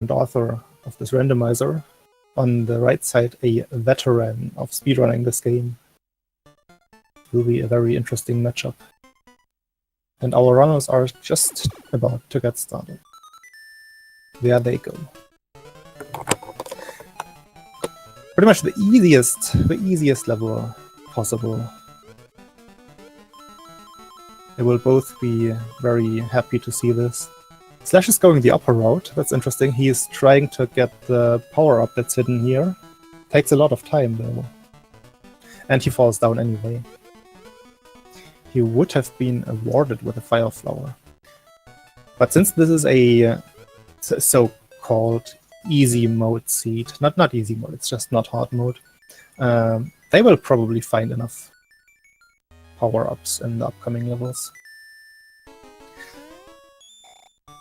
and author of this randomizer. On the right side, a veteran of speedrunning this game. Will be a very interesting matchup. And our runners are just about to get started. There they go. Pretty much the easiest level possible. They will both be very happy to see this. Slash is going the upper route. That's interesting. He is trying to get the power-up that's hidden here. Takes a lot of time, though. And he falls down anyway. He would have been awarded with a Fire Flower. But since this is a so-called easy mode seed, not easy mode, it's just not hard mode, they will probably find enough power-ups in the upcoming levels.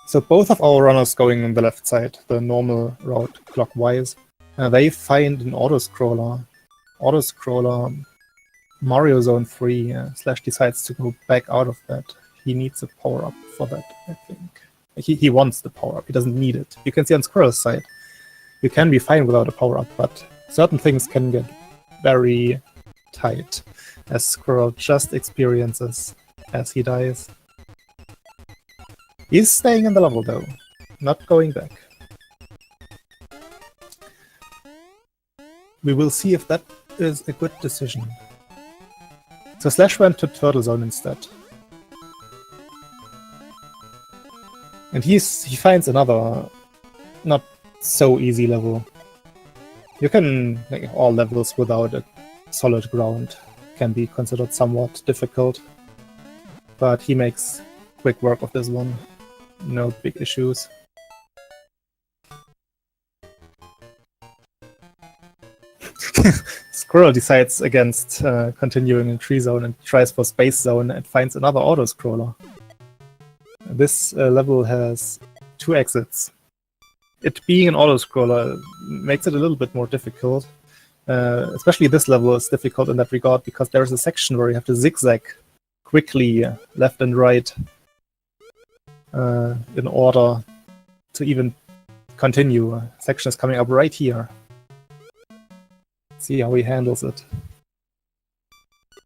So both of our runners going on the left side, the normal route clockwise, they find an auto-scroller. Mario Zone 3, Slash decides to go back out of that. He needs a power-up for that, I think. He wants the power-up, he doesn't need it. You can see on Squirrel's side, you can be fine without a power-up, but certain things can get very tight, as Squirrel just experiences as he dies. He's staying in the level though, not going back. We will see if that is a good decision. So Slash went to Turtle Zone instead. And he finds another not so easy level. You can, like, all levels without a solid ground can be considered somewhat difficult. But he makes quick work of this one. No big issues. Squirrel decides against continuing in Tree Zone and tries for Space Zone and finds another auto-scroller. This level has 2 exits. It being an auto-scroller makes it a little bit more difficult. Especially this level is difficult in that regard because there is a section where you have to zigzag quickly left and right in order to even continue. A section is coming up right here. See how he handles it.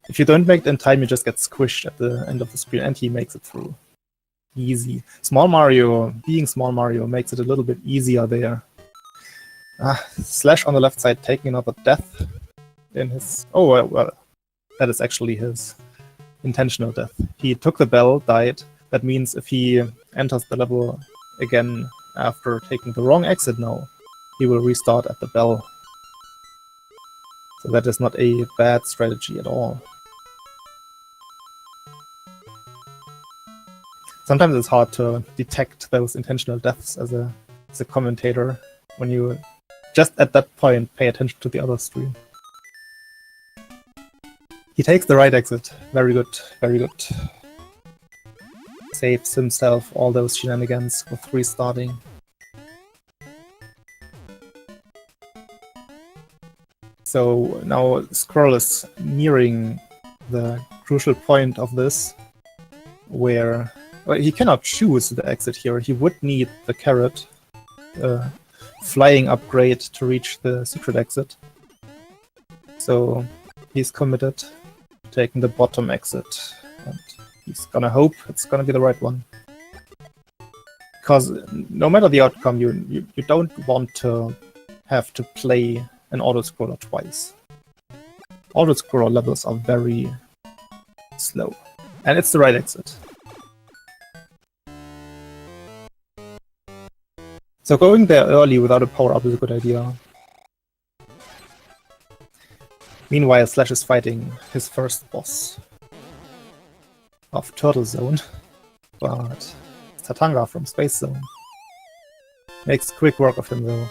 If you don't make it in time, you just get squished at the end of the screen, and he makes it through. Easy. Small Mario, being Small Mario, makes it a little bit easier there. Slash on the left side taking another death in his... Oh, well, that is actually his intentional death. He took the bell, died. That means if he enters the level again after taking the wrong exit now, he will restart at the bell. So that is not a bad strategy at all. Sometimes it's hard to detect those intentional deaths as a commentator when you just at that point pay attention to the other stream. He takes the right exit. Very good, very good. Saves himself all those shenanigans with restarting. So now Squirrel is nearing the crucial point of this, where he cannot choose the exit here. He would need the carrot flying upgrade to reach the secret exit. So he's committed to taking the bottom exit, and he's gonna hope it's gonna be the right one. Because no matter the outcome, you don't want to have to play an auto-scroller twice. Auto-scroller levels are very slow. And it's the right exit. So going there early without a power-up is a good idea. Meanwhile, Slash is fighting his first boss of Turtle Zone, but Tatanga from Space Zone makes quick work of him though.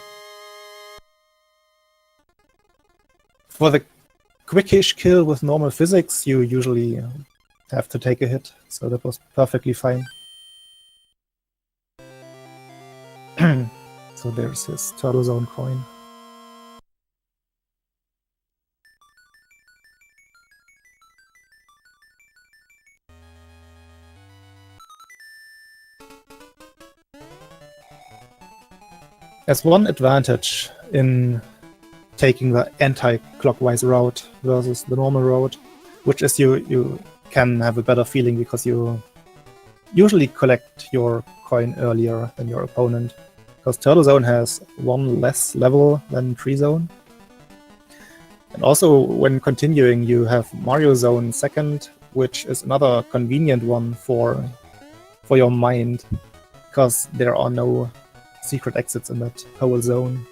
For the quickish kill with normal physics, you usually have to take a hit, so that was perfectly fine. So there's his Turtle Zone coin. There's one advantage in taking the anti-clockwise route versus the normal route, which is you can have a better feeling because you usually collect your coin earlier than your opponent. Because Turtle Zone has one less level than Tree Zone. And also, when continuing, you have Mario Zone second, which is another convenient one for your mind, because there are no secret exits in that whole zone.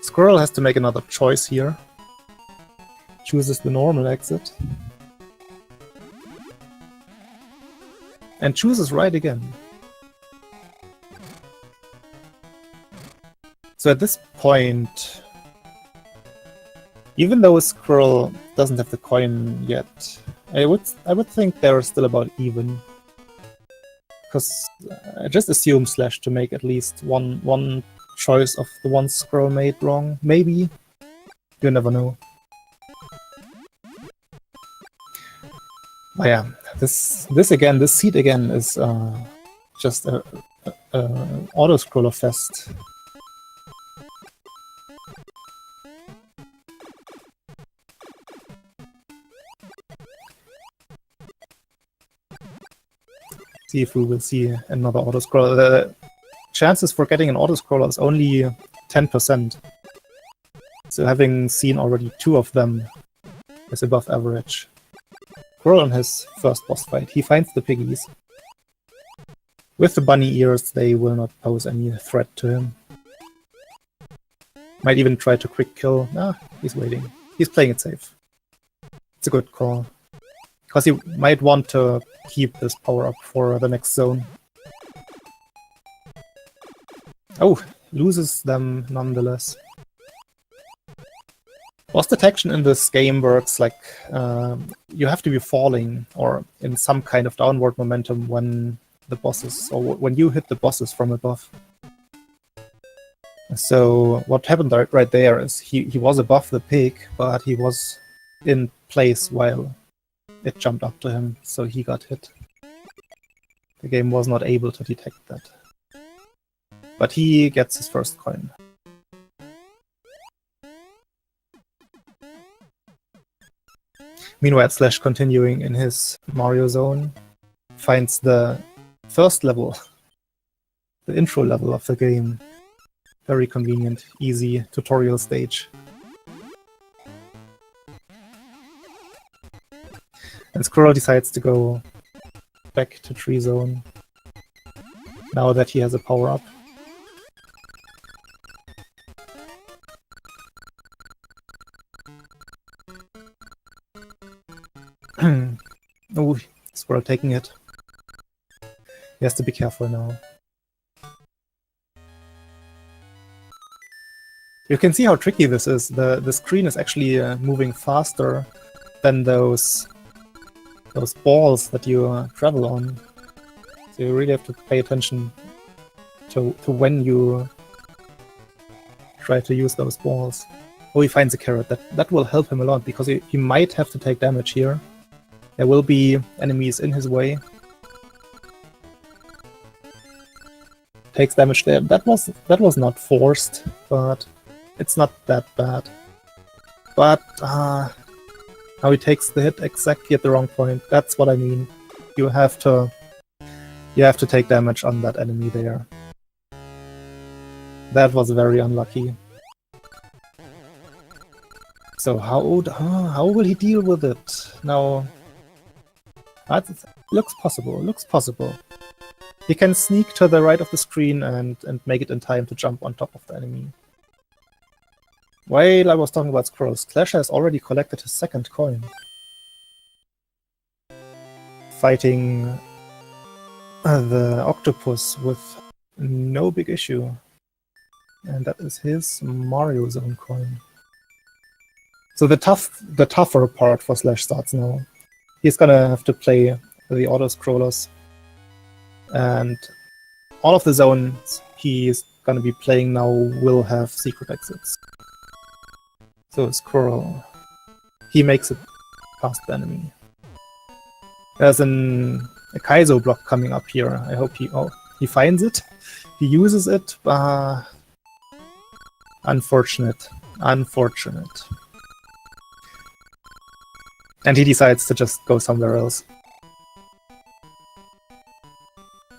Squirrel has to make another choice here. Chooses the normal exit. And chooses right again. So at this point, even though Squirrel doesn't have the coin yet, I would think they're still about even. Because I just assume Slash to make at least one choice of the one Squirrel made wrong. Maybe. You never know. But yeah, this seed again is just a auto-scroller fest. See if we will see another auto-scroller. The chances for getting an auto-scroller is only 10%. So having seen already 2 of them is above average. Squirrel on his first boss fight. He finds the piggies. With the bunny ears, they will not pose any threat to him. Might even try to quick kill. Ah, he's waiting. He's playing it safe. It's a good call. Because he might want to keep this power up for the next zone. Oh, loses them nonetheless. Boss detection in this game works like you have to be falling or in some kind of downward momentum when the bosses, or when you hit the bosses from above. So what happened right there is he was above the pig, but he was in place while it jumped up to him, so he got hit. The game was not able to detect that. But he gets his first coin. Meanwhile, Slash, continuing in his Mario Zone, finds the first level, the intro level of the game. Very convenient, easy tutorial stage. And Squirrel decides to go back to Tree Zone, now that he has a power-up. Oh, Squirrel taking it. He has to be careful now. You can see how tricky this is. The screen is actually moving faster than those balls that you travel on. So you really have to pay attention to when you try to use those balls. Oh, he finds a carrot. That will help him a lot, because he might have to take damage here. There will be enemies in his way. Takes damage there. That was not forced, but it's not that bad. But now he takes the hit exactly at the wrong point. That's what I mean. You have to take damage on that enemy there. That was very unlucky. So how will he deal with it now? Looks possible. He can sneak to the right of the screen and make it in time to jump on top of the enemy. While I was talking about Squirrels, Clash has already collected his second coin. Fighting the octopus with no big issue. And that is his Mario Zone coin. So the tougher part for Slash starts now. He's gonna have to play the auto-scrollers. And all of the zones he's gonna be playing now will have secret exits. So Squirrel, he makes it past the enemy. There's an a Kaizo block coming up here. I hope he finds it. He uses it. Unfortunate. Unfortunate. And he decides to just go somewhere else.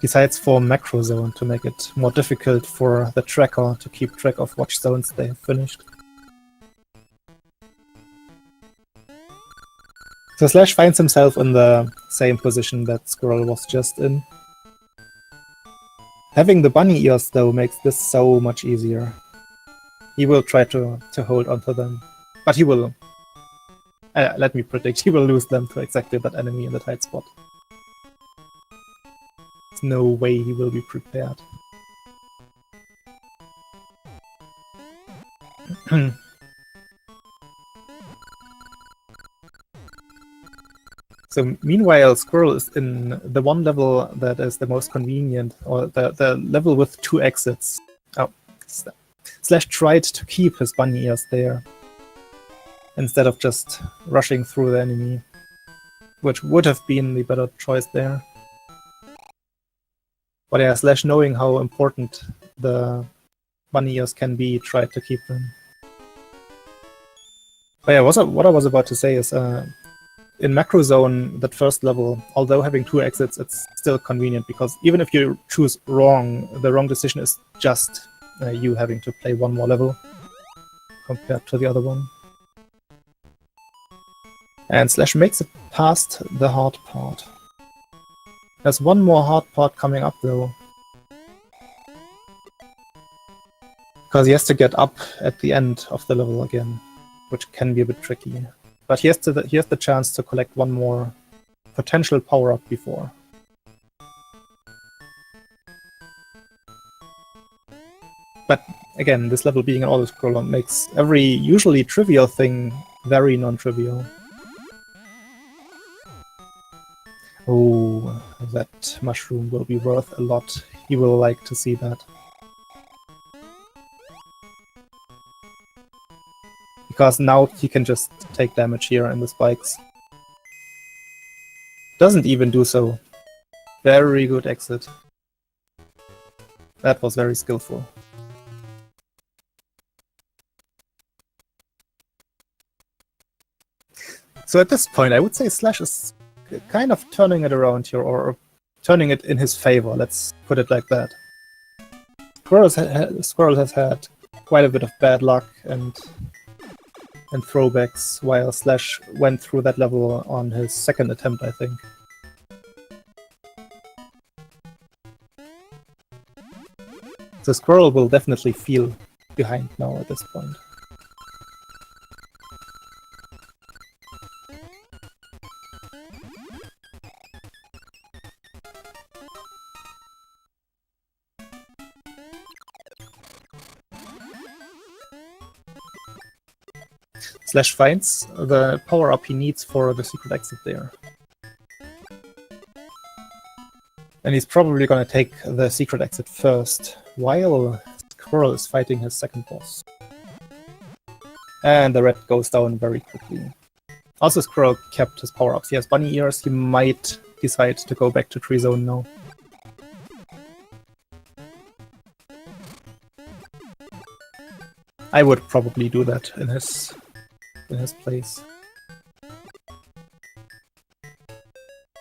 Decides for macro zone to make it more difficult for the tracker to keep track of what zones they have finished. So Slash finds himself in the same position that Squirrel was just in. Having the bunny ears though makes this so much easier. He will try to hold onto them, but he will, let me predict, he will lose them to exactly that enemy in the tight spot. There's no way he will be prepared. So meanwhile, Squirrel is in the one level that is the most convenient, or the level with 2 exits. Oh, Slash tried to keep his bunny ears there, instead of just rushing through the enemy, which would have been the better choice there. But yeah, Slash, knowing how important the bunny ears can be, tried to keep them. But yeah, what I was about to say is, in Macro Zone, that first level, although having 2 exits, it's still convenient, because even if you choose wrong, the wrong decision is just you having to play one more level compared to the other one. And Slash makes it past the hard part. There's one more hard part coming up though. Because he has to get up at the end of the level again, which can be a bit tricky. But he has the chance to collect one more potential power-up before. But again, this level being an auto-scroller makes every usually trivial thing very non-trivial. Oh, that mushroom will be worth a lot. He will like to see that. Because now he can just take damage here in the spikes. Doesn't even do so. Very good exit. That was very skillful. So at this point, I would say Slash is kind of turning it around here, or turning it in his favor, let's put it like that. Squirrel has had quite a bit of bad luck and throwbacks, while Slash went through that level on his second attempt, I think. So Squirrel will definitely feel behind now at this point. Slash finds the power-up he needs for the secret exit there. And he's probably gonna take the secret exit first, while Squirrel is fighting his second boss. And the red goes down very quickly. Also, Squirrel kept his power-ups. He has bunny ears, he might decide to go back to Tree Zone now. I would probably do that in his place.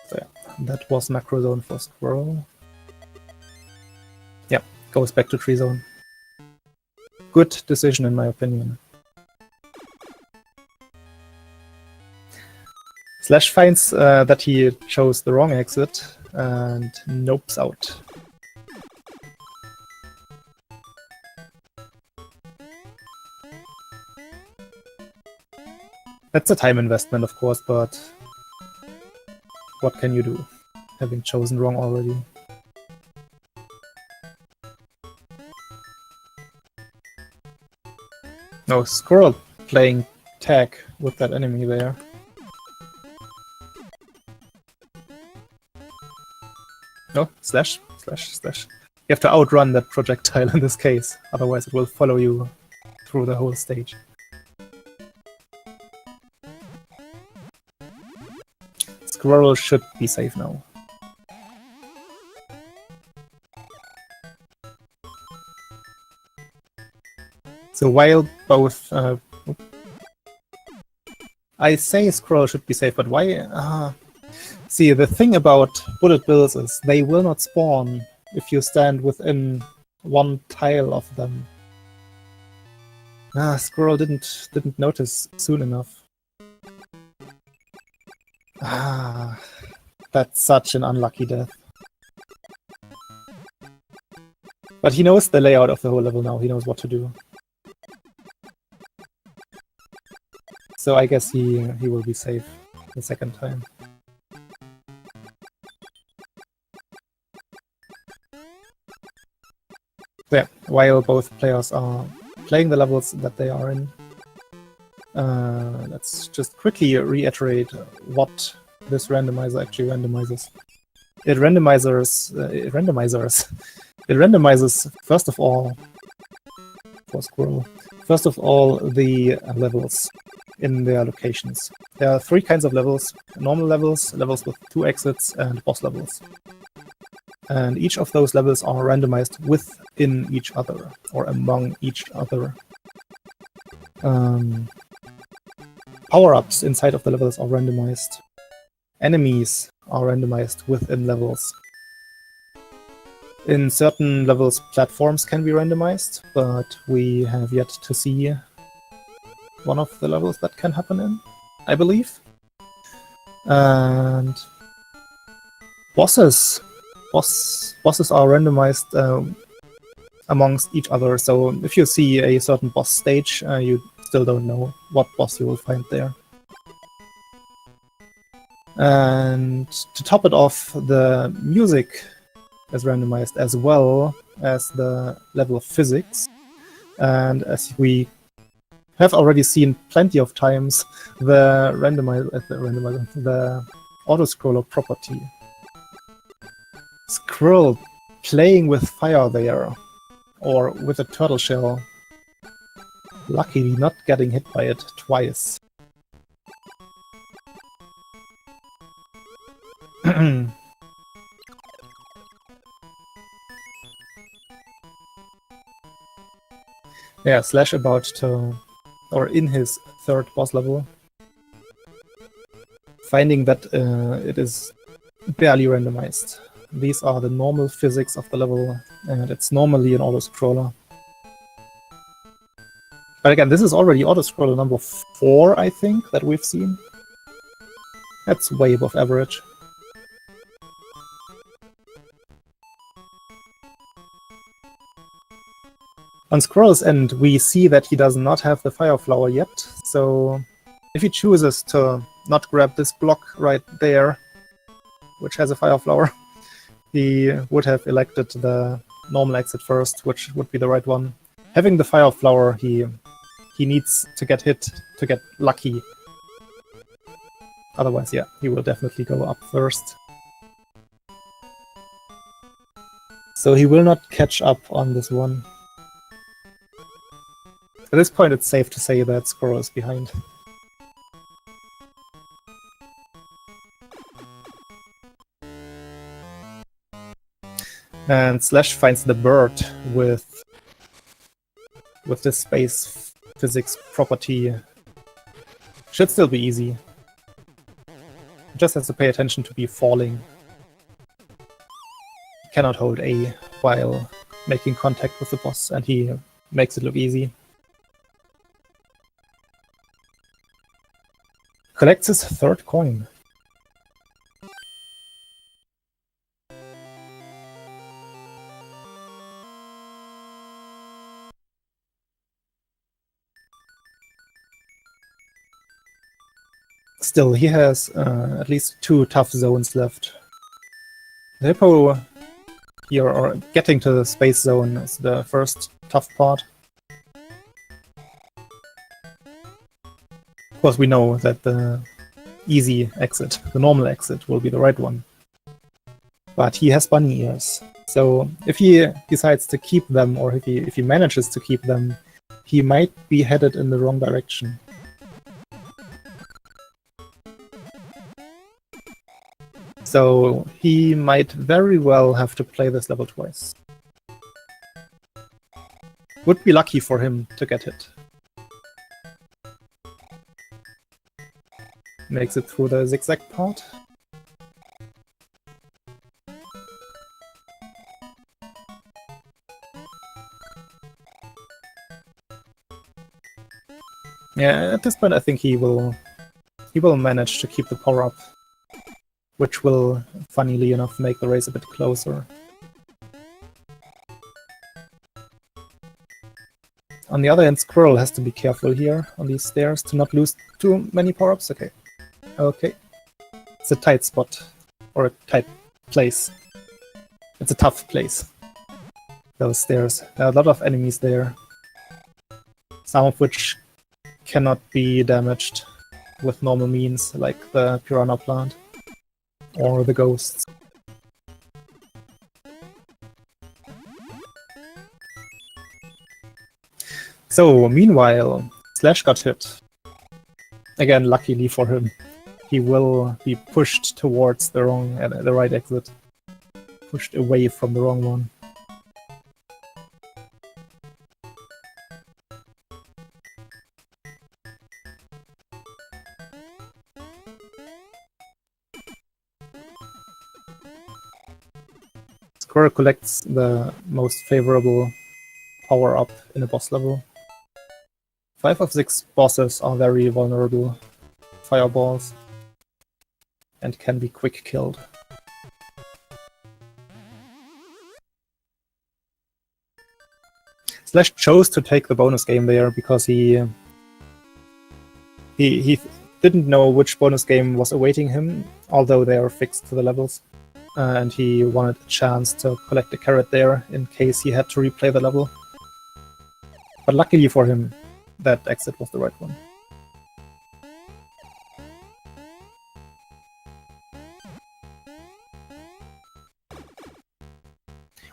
So yeah, that was Macro Zone for Squirrel. Yeah, goes back to Tree Zone. Good decision in my opinion. Slash finds that he chose the wrong exit and nopes out. That's a time investment, of course, but what can you do, having chosen wrong already? No, Squirrel playing tag with that enemy there. No, Slash. You have to outrun that projectile in this case, otherwise it will follow you through the whole stage. Squirrel should be safe now. So while both... I say Squirrel should be safe, but why... See, the thing about bullet bills is they will not spawn if you stand within one tile of them. Squirrel didn't notice soon enough. That's such an unlucky death. But he knows the layout of the whole level now, he knows what to do. So I guess he will be safe the second time. So yeah, while both players are playing the levels that they are in, let's just quickly reiterate what this randomizer actually randomizes. It randomizes, first of all, for Squirrel, first of all the levels in their locations. There are 3 kinds of levels: normal levels, levels with 2 exits, and boss levels. And each of those levels are randomized within each other, or among each other. Power-ups inside of the levels are randomized. Enemies are randomized within levels. In certain levels, platforms can be randomized, but we have yet to see one of the levels that can happen in, I believe. And bosses are randomized amongst each other, so if you see a certain boss stage, you still don't know what boss you will find there. And to top it off, the music is randomized as well as the level of physics. And as we have already seen plenty of times, the auto-scroller property. Squirrel playing with fire there, or with a turtle shell. Luckily not getting hit by it twice. Yeah, Slash about to, or in his 3rd boss level, finding that it is barely randomized. These are the normal physics of the level, and it's normally an auto-scroller. But again, this is already auto-scroller number 4, I think, that we've seen. That's way above average. On Squirrel's end, we see that he does not have the Fire Flower yet, so if he chooses to not grab this block right there, which has a Fire Flower, he would have elected the normal exit first, which would be the right one. Having the Fire Flower, he needs to get hit to get lucky. Otherwise, yeah, he will definitely go up first. So he will not catch up on this one. At this point, it's safe to say that Squirrel is behind. And Slash finds the bird with this space physics property. Should still be easy. Just has to pay attention to be falling. He cannot hold A while making contact with the boss, and he makes it look easy. Collects his 3rd coin. Still, he has at least 2 tough zones left. The Hippo here, or getting to the space zone, is the first tough part. Of course, we know that the easy exit, the normal exit, will be the right one. But he has bunny ears, so if he decides to keep them, or if he manages to keep them, he might be headed in the wrong direction. So he might very well have to play this level twice. Would be lucky for him to get hit. Makes it through the zigzag part. Yeah, at this point I think he will manage to keep the power up, which will, funnily enough, make the race a bit closer. On the other hand, Squirrel has to be careful here on these stairs to not lose too many power-ups. Okay. Okay. It's a tight spot. Or a tight place. It's a tough place. Those stairs. There are a lot of enemies there. Some of which cannot be damaged with normal means, like the piranha plant. Or the ghosts. So, meanwhile, Slash got hit. Again, luckily for him. He will be pushed towards the right exit. Pushed away from the wrong one. Squirrel collects the most favorable power-up in a boss level. 5 of 6 bosses are very vulnerable fireballs and can be quick killed. Slash chose to take the bonus game there because he didn't know which bonus game was awaiting him, although they are fixed to the levels. And he wanted a chance to collect a carrot there in case he had to replay the level. But luckily for him, that exit was the right one.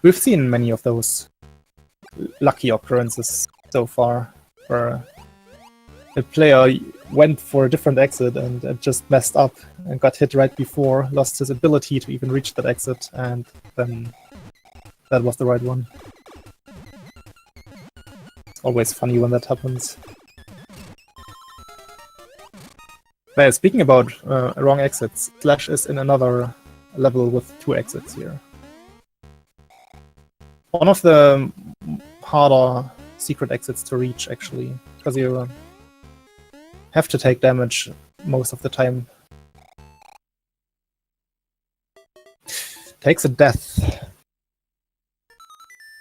We've seen many of those lucky occurrences so far, where a player went for a different exit and just messed up and got hit right before, lost his ability to even reach that exit, and then that was the right one. Always funny when that happens. But speaking about wrong exits, Slash is in another level with 2 exits here. One of the harder secret exits to reach, actually, because you have to take damage most of the time. Takes a death.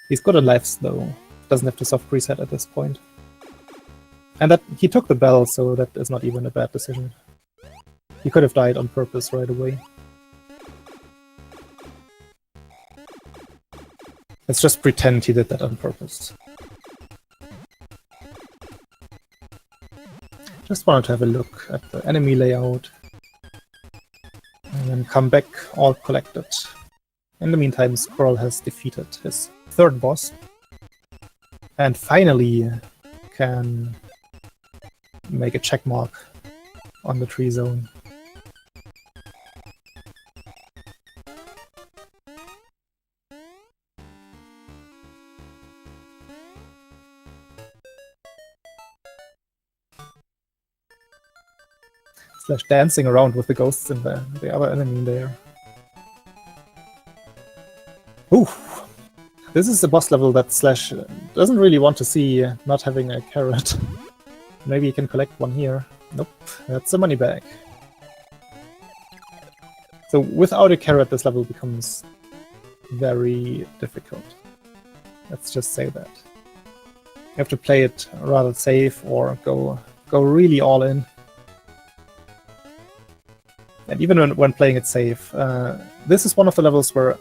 He's good at lives, though. Doesn't have to soft reset at this point. And that he took the bell, so that is not even a bad decision. He could have died on purpose right away. Let's just pretend he did that on purpose. Just wanted to have a look at the enemy layout. And then come back all collected. In the meantime, Squirrel has defeated his 3rd boss. And finally can make a check mark on the tree zone. Slash dancing around with the ghosts and the other enemy there. Ooh! This is a boss level that Slash doesn't really want to see not having a carrot. Maybe he can collect one here. Nope, that's a money bag. So without a carrot, this level becomes very difficult. Let's just say that. You have to play it rather safe or go really all in. And even when playing it safe, this is one of the levels where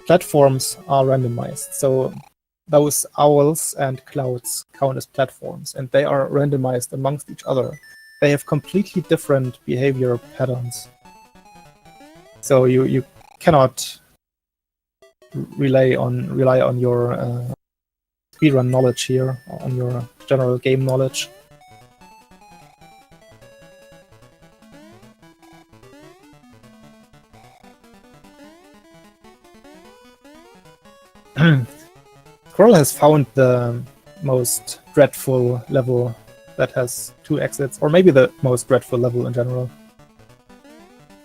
platforms are randomized. So those owls and clouds count as platforms, and they are randomized amongst each other. They have completely different behavior patterns. So you cannot rely on your speedrun knowledge here, on your general game knowledge. Squirrel has found the most dreadful level that has 2 exits, or maybe the most dreadful level in general.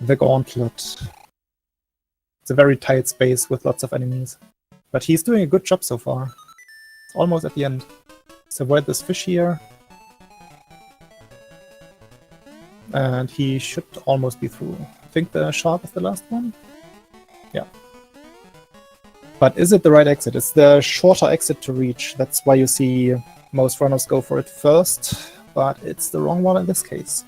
The Gauntlet. It's a very tight space with lots of enemies. But he's doing a good job so far. It's almost at the end. Let's avoid this fish here. And he should almost be through. I think the shark is the last one? Yeah. But is it the right exit? It's the shorter exit to reach. That's why you see most runners go for it first. But it's the wrong one in this case.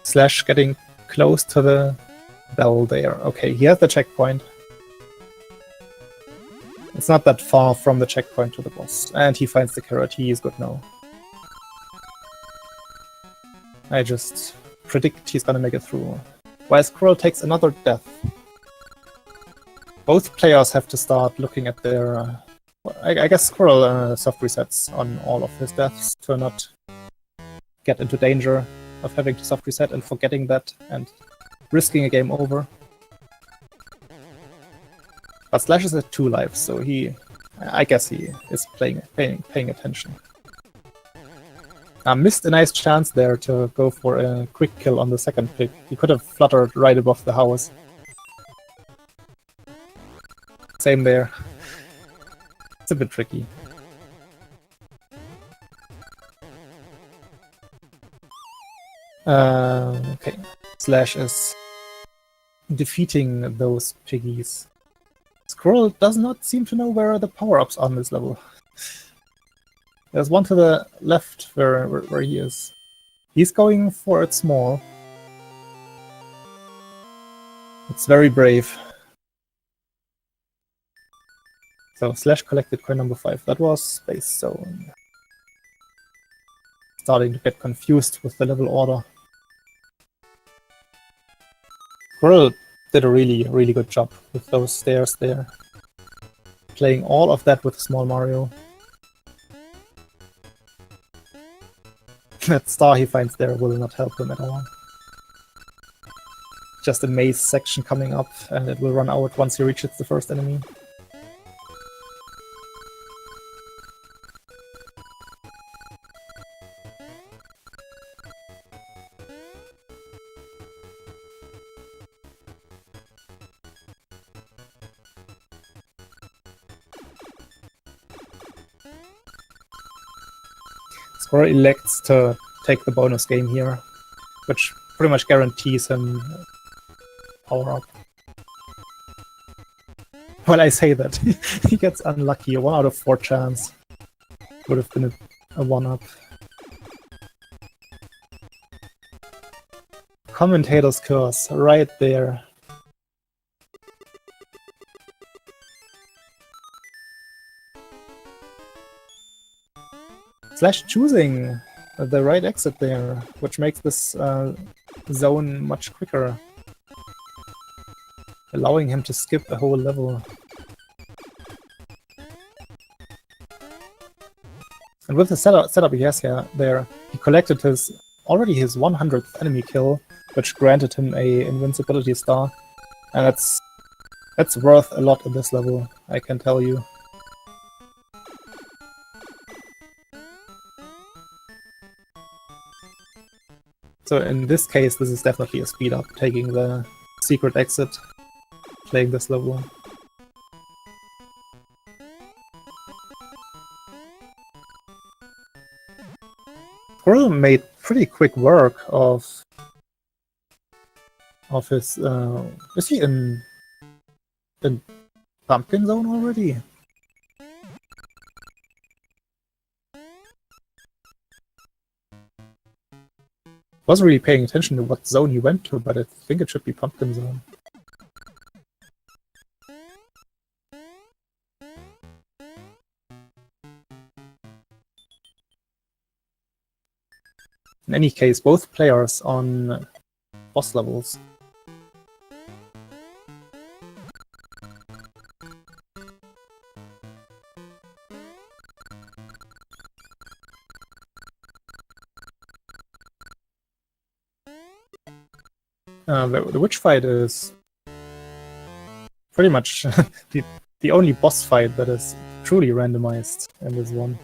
Slash getting close to the bell there. Okay, he has the checkpoint. It's not that far from the checkpoint to the boss. And he finds the carrot. He is good now. I just predict he's gonna make it through. While Squirrel takes another death. Both players have to start looking at their... I guess Squirrel soft resets on all of his deaths to not get into danger of having to soft reset and forgetting that and risking a game over. But Slash is at 2 lives, so I guess he is paying attention. Missed a nice chance there to go for a quick kill on the second pick. He could have fluttered right above the house. Same there. It's a bit tricky. Okay. Slash is defeating those piggies. Squirrel does not seem to know where the power-ups are on this level. There's one to the left where he is. He's going for it small. It's very brave. So Slash collected coin number 5. That was Space Zone. Starting to get confused with the level order. Squirrel did a really good job with those stairs there. Playing all of that with Small Mario. That star he finds there will not help him at all. Just a maze section coming up, and it will run out once he reaches the first enemy. Squirrel elects to take the bonus game here, which pretty much guarantees him power up. Well, I say that. He gets unlucky. A 1 out of 4 chance. Would have been a 1-up. Commentator's curse, right there. Slash choosing the right exit there, which makes this zone much quicker. Allowing him to skip a whole level. And with the setup he has here, he collected already his 100th enemy kill, which granted him a invincibility star. And that's worth a lot in this level, I can tell you. So in this case, this is definitely a speed up, taking the secret exit, playing this level. Squirrel made pretty quick work of his... is he in Pumpkin Zone already? Wasn't really paying attention to what zone he went to, but I think it should be Pumpkin Zone. In any case, both players on boss levels. The witch fight is pretty much the only boss fight that is truly randomized in this one.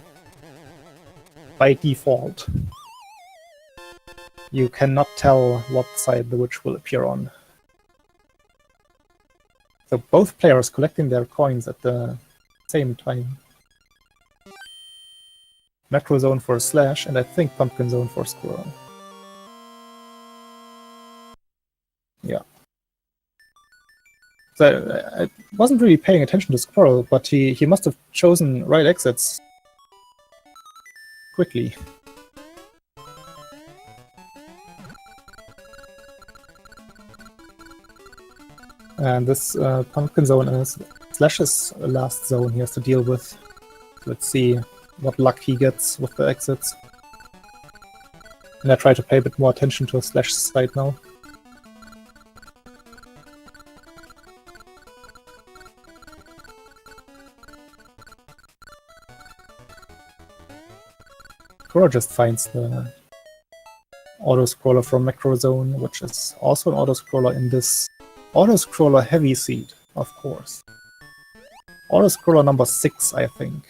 By default. You cannot tell what side the witch will appear on. So both players collecting their coins at the same time. Macro zone for Slash, and I think Pumpkin zone for Squirrel. Yeah. So I wasn't really paying attention to Squirrel, but he must have chosen right exits quickly. And this Pumpkin zone is Slash's last zone he has to deal with. Let's see what luck he gets with the exits. And I try to pay a bit more attention to Slash's side now. Squirrel just finds the auto-scroller from Macro Zone, which is also an auto-scroller in this auto-scroller heavy seed, of course. Auto-scroller number 6, I think.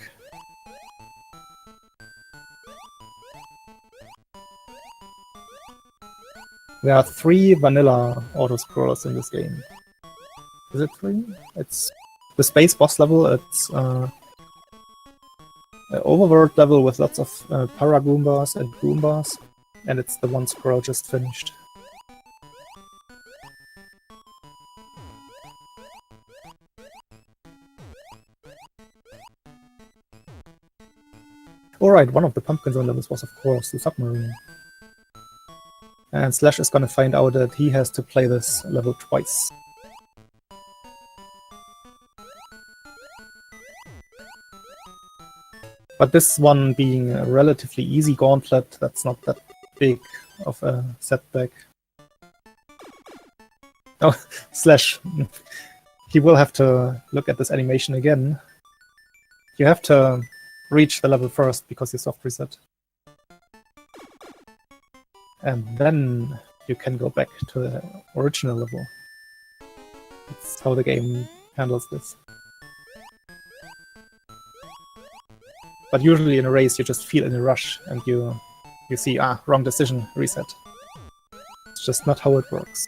There are 3 vanilla auto-scrollers in this game. Is it 3? It's the space boss level, it's an overworld level with lots of Paragoombas and Goombas, and it's the one Squirrel just finished. Alright, one of the Pumpkin Zone levels was of course the submarine. And Slash is gonna find out that he has to play this level twice. But this one being a relatively easy gauntlet, that's not that big of a setback. Oh, Slash. He will have to look at this animation again. You have to reach the level first because you soft reset. And then you can go back to the original level. That's how the game handles this. But usually in a race you just feel in a rush and you see, wrong decision, reset. It's just not how it works.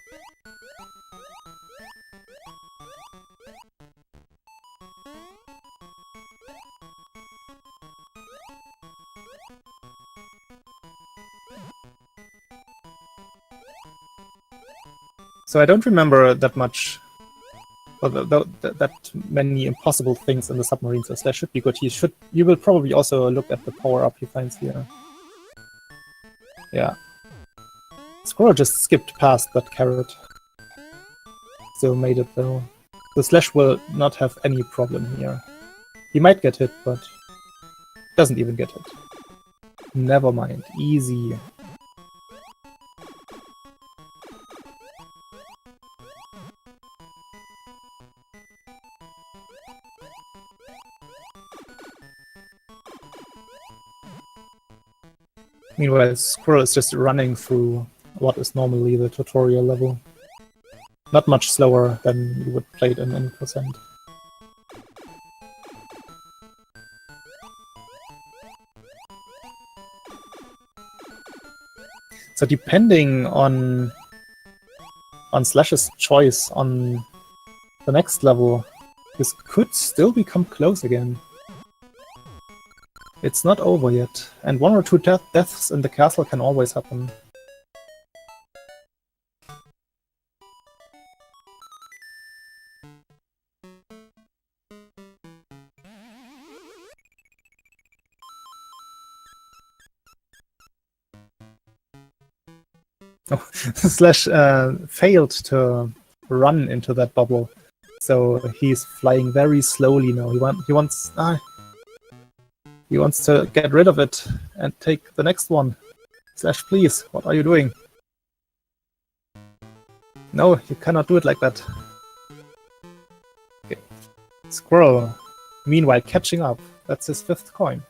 So I don't remember that much, that many impossible things in the submarine, so Slash should be good. You will probably also look at the power-up he finds here. Yeah. Squirrel just skipped past that carrot. Still made it though. The Slash will not have any problem here. He might get hit, but doesn't even get hit. Never mind. Easy. Meanwhile, Squirrel is just running through what is normally the tutorial level. Not much slower than you would play it in any percent. So depending on Slash's choice on the next level, this could still become close again. It's not over yet, and 1 or 2 deaths in the castle can always happen. Oh, Slash failed to run into that bubble, so he's flying very slowly now. He wants to get rid of it and take the next one. Slash, please, what are you doing? No, you cannot do it like that. Okay. Squirrel, meanwhile, catching up. That's his 5th coin.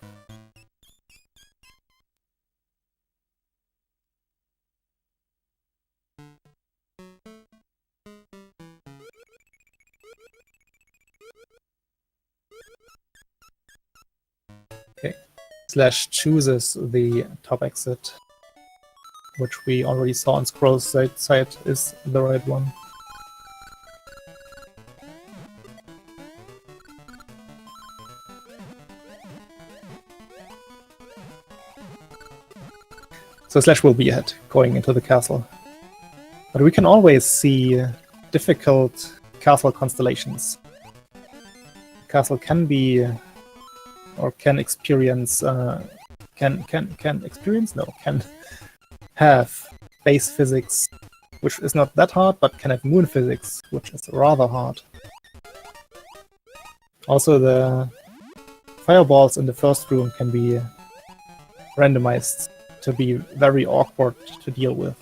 Okay. Slash chooses the top exit, which we already saw on Squirrel's side is the right one. So Slash will be ahead, going into the castle. But we can always see difficult castle constellations. The castle can be, or can experience, can have base physics, which is not that hard, but can have moon physics, which is rather hard. Also, the fireballs in the first room can be randomized to be very awkward to deal with.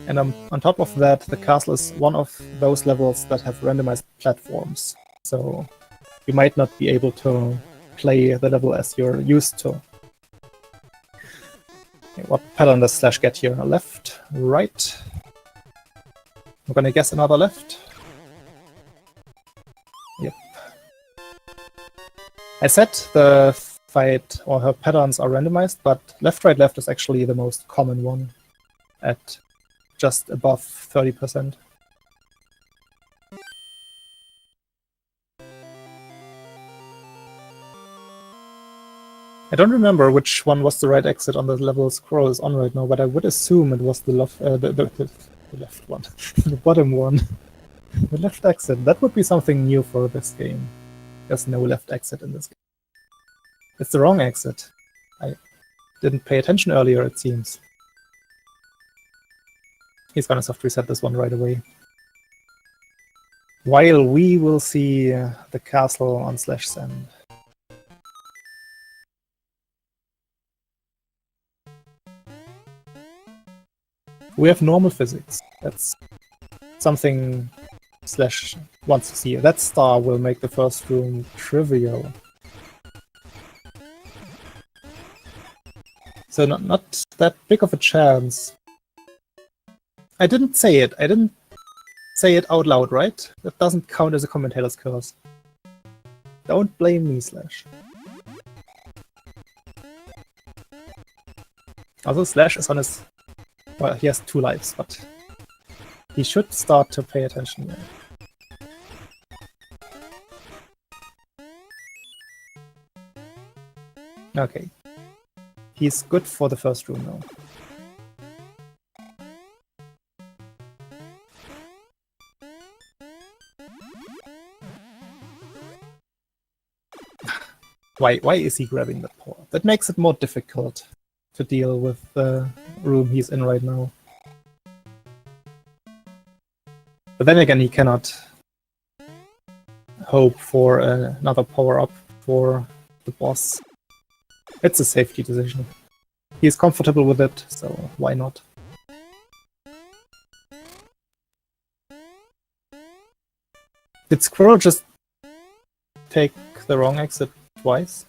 And on top of that, the castle is one of those levels that have randomized platforms, so you might not be able to play the level as you're used to. Okay, what pattern does Slash get here? Left, right? I'm gonna guess another left. Yep. I said the fight or her patterns are randomized, but left, right, left is actually the most common one at just above 30%. I don't remember which one was the right exit on the level Squirrel is on right now, but I would assume it was the left one, the bottom one. The left exit. That would be something new for this game. There's no left exit in this game. It's the wrong exit. I didn't pay attention earlier, it seems. He's gonna soft reset this one right away. While we will see the castle on Slash Send. We have normal physics. That's something Slash wants to see. That star will make the first room trivial. So not that big of a chance. I didn't say it. I didn't say it out loud, right? That doesn't count as a commentator's curse. Don't blame me, Slash. Also, Slash is on his... Well, he has 2 lives, but he should start to pay attention now. Okay. He's good for the first room now. Why is he grabbing that power? That makes it more difficult to deal with the room he's in right now. But then again, he cannot hope for another power-up for the boss. It's a safety decision. He's comfortable with it, so why not? Did Squirrel just take the wrong exit twice?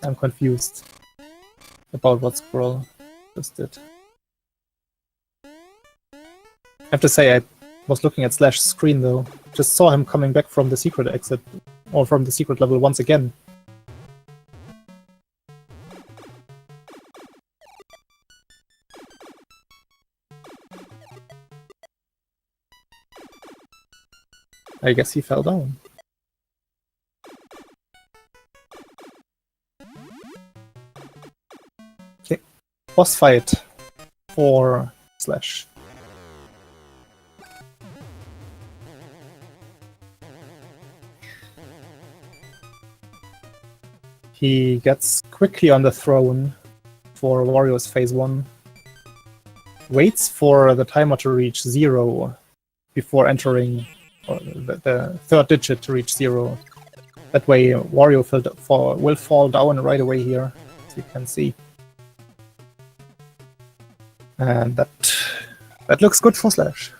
I'm confused about what Squirrel just did. I have to say, I was looking at Slash's screen though. Just saw him coming back from the secret exit, or from the secret level once again. I guess he fell down. Okay, boss fight for Slash. He gets quickly on the throne for Wario's phase 1. Waits for the timer to reach 0 before entering, or the third digit to reach 0. That way Wario will fall down right away here, as you can see. And that looks good for Slash.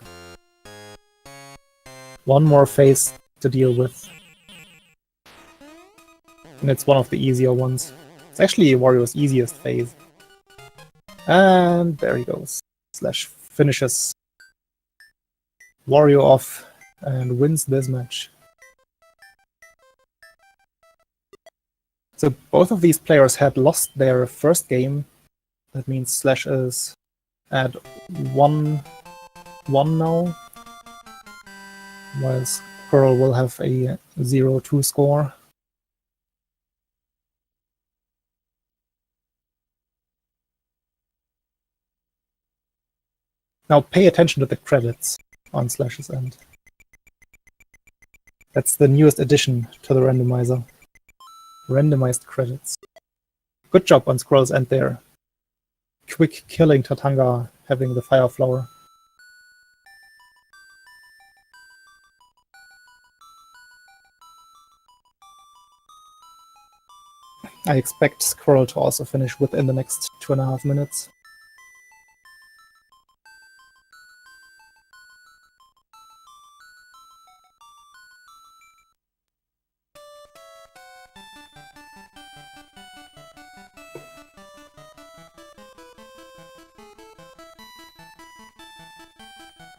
one more phase to deal with. And it's one of the easier ones. It's actually Wario's easiest phase. And there he goes. Slash finishes Wario off and wins this match. So both of these players had lost their first game. That means Slash is at 1-1 now, while Squirrel will have a 0-2 score. Now pay attention to the credits on Slash's end. That's the newest addition to the randomizer. Randomized credits. Good job on Squirrel's end there. Quick killing Tatanga, having the Fire Flower. I expect Squirrel to also finish within the next 2.5 minutes.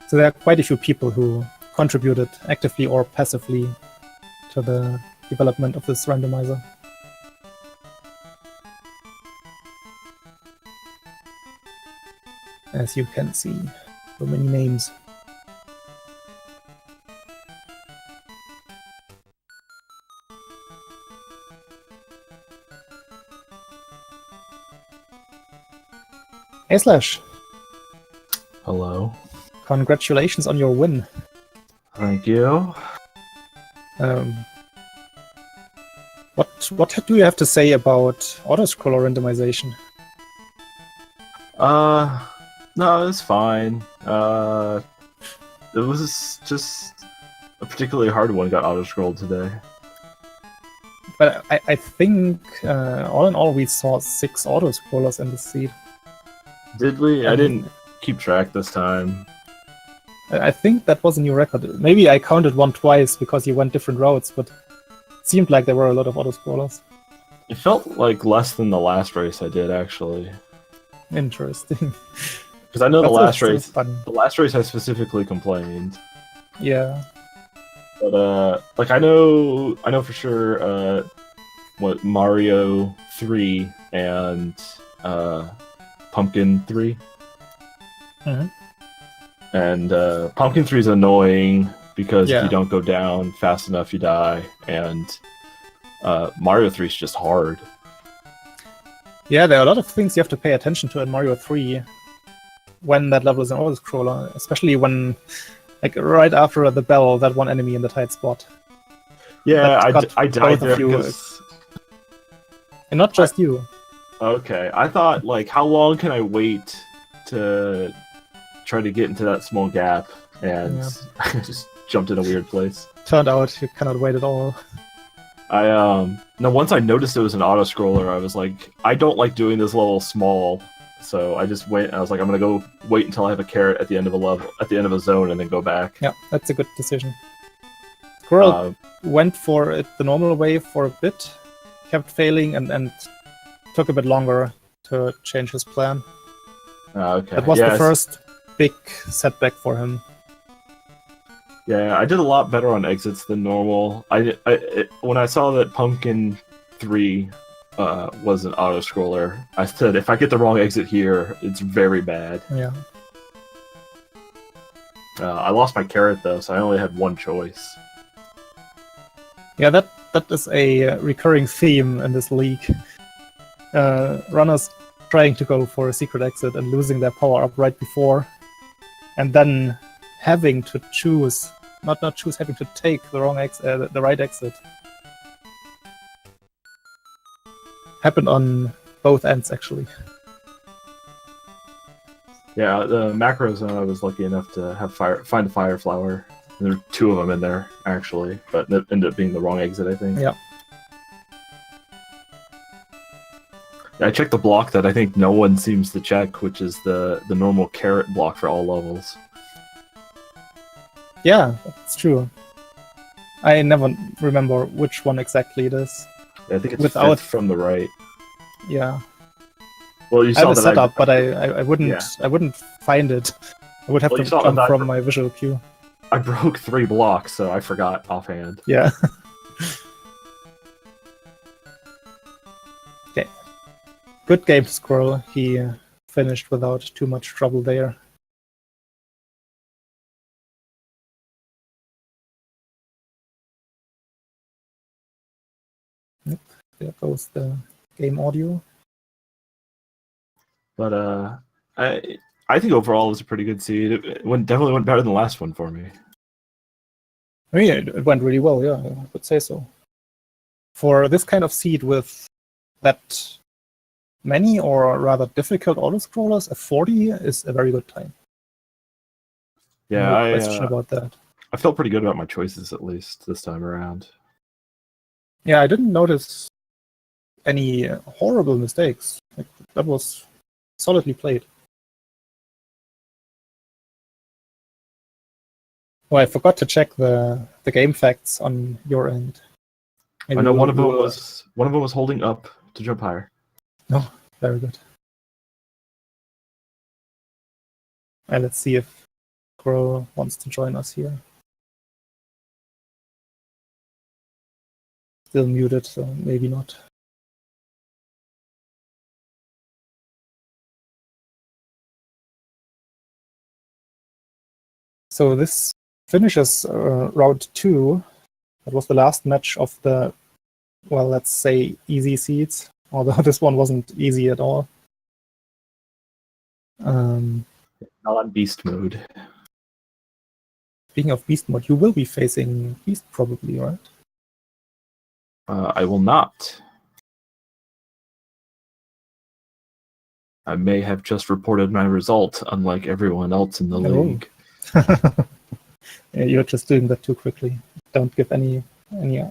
So there are quite a few people who contributed actively or passively to the development of this randomizer. As you can see, so many names. Hey Slash! Hello. Congratulations on your win. Thank you. What do you have to say about auto-scroller randomization? No, it's fine. It was just a particularly hard one got auto-scrolled today. But I think, all in all, we saw 6 auto-scrollers in the seed. Did we? I didn't keep track this time. I think that was a new record. Maybe I counted one twice because you went different routes, but it seemed like there were a lot of auto-scrollers. It felt like less than the last race I did, actually. Interesting. Because I know the last race I specifically complained. Yeah. But like I know for sure what Mario 3 and Pumpkin 3. Mm-hmm. And Pumpkin 3 is annoying because if Yeah. you don't go down fast enough, you die. And Mario 3 is just hard. Yeah, there are a lot of things you have to pay attention to in Mario 3 when that level is an auto-scroller, especially when, like, right after the bell, that one enemy in the tight spot. Yeah, I died both of there you, because... And not just you. Okay, I thought, like, how long can I wait to try to get into that small gap? And I just jumped in a weird place. Turned out you cannot wait at all. Now once I noticed it was an auto-scroller, I was like, I don't like doing this level small, so I just went, and I was like, I'm gonna go wait until I have a carrot at the end of a level, at the end of a zone, and then go back. Yeah, that's a good decision. Squirrel went for it the normal way for a bit, kept failing, and took a bit longer to change his plan. Okay. That was the first big setback for him. Yeah, I did a lot better on exits than normal. When I saw that Pumpkin 3 was an auto-scroller, I said, if I get the wrong exit here, it's very bad. Yeah. I lost my carrot, though, so I only had one choice. Yeah, that is a recurring theme in this league. Runners trying to go for a secret exit and losing their power-up right before, and then having to choose, not choose, having to take the wrong exit, the right exit. Happened on both ends, actually. Yeah, the macro zone, I was lucky enough to have find a fire flower. And there were 2 of them in there, actually, but it ended up being the wrong exit, I think. Yeah. I checked the block that I think no one seems to check, which is the normal carrot block for all levels. Yeah, that's true. I never remember which one exactly it is. I think it's Without- fifth from the right. Yeah, Well, you I have saw a that setup, but I wouldn't Yeah. I wouldn't find it. I would have Well, to you saw jump that from my visual cue. I broke 3 blocks, so I forgot offhand. Yeah. Okay. Good game, Squirrel. He finished without too much trouble there. Yep. There goes the game audio. But I think overall it was a pretty good seed. It definitely went better than the last one for me. I mean, it went really well, yeah, I would say so. For this kind of seed with that many or rather difficult auto-scrollers, a 40 is a very good time. Yeah, No question about that. I felt pretty good about my choices, at least, this time around. Yeah, I didn't notice any horrible mistakes. Like, that was solidly played. Oh, I forgot to check the game facts on your end. I know one of them was holding up to jump higher. Oh, very good. And let's see if Squirrel wants to join us here. Still muted, so maybe not. So this finishes round 2. That was the last match of the, well, let's say easy seeds, although this one wasn't easy at all. Not on beast mode. Speaking of beast mode, you will be facing beast probably, right? I will not. I may have just reported my result, unlike everyone else in the league. Yeah, you're just doing that too quickly. Don't give any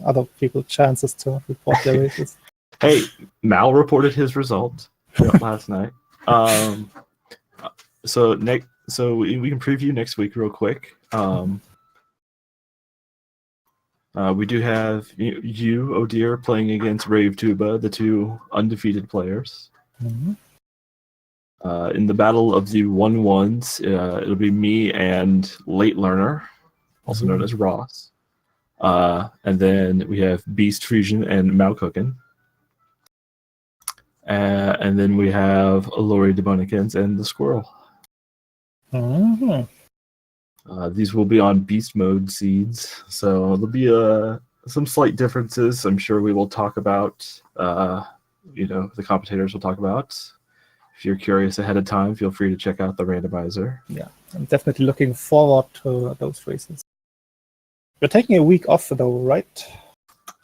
other people chances to report their races. Hey, Mal reported his result last night. So we can preview next week real quick. We do have you, Odeer, playing against Rave Tuba, the two undefeated players. Mm-hmm. In the battle of the 1-1s, it'll be me and Late Learner, also known as Ross. And then we have Beast Frisian and Mal Cookin. And then we have Lori DeBonikins and the Squirrel. Mm-hmm. These will be on beast mode seeds, so there'll be some slight differences. I'm sure we will talk about. The commentators will talk about. If you're curious ahead of time, feel free to check out the randomizer. Yeah, I'm definitely looking forward to those races. You're taking a week off though, right?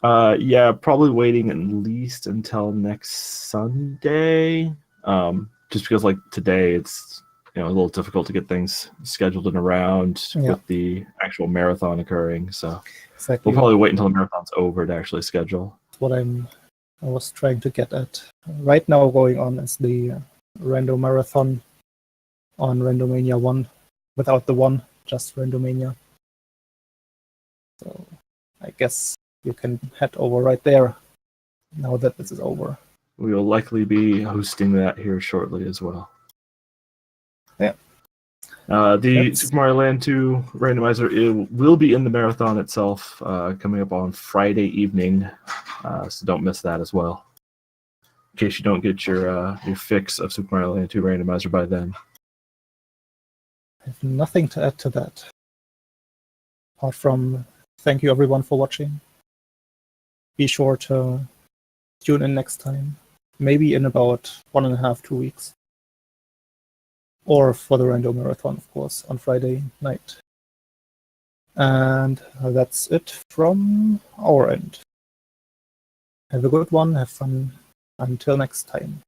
Yeah, probably waiting at least until next Sunday. Just because like today it's a little difficult to get things scheduled and around with the actual marathon occurring. So exactly. we'll probably wait until the marathon's over to actually schedule. What I was trying to get at. Right now going on is the Rando Marathon on Randomania 1, without the 1, just Randomania. So I guess you can head over right there now that this is over. We will likely be hosting that here shortly as well. Yeah. The Super Mario Land 2 randomizer, it will be in the marathon itself, coming up on Friday evening, so don't miss that as well. In case you don't get your fix of Super Mario Land 2 randomizer by then. I have nothing to add to that. Apart from thank you everyone for watching. Be sure to tune in next time. Maybe in about 1.5 to 2 weeks. Or for the Rando Marathon, of course, on Friday night. And that's it from our end. Have a good one, have fun. Until next time.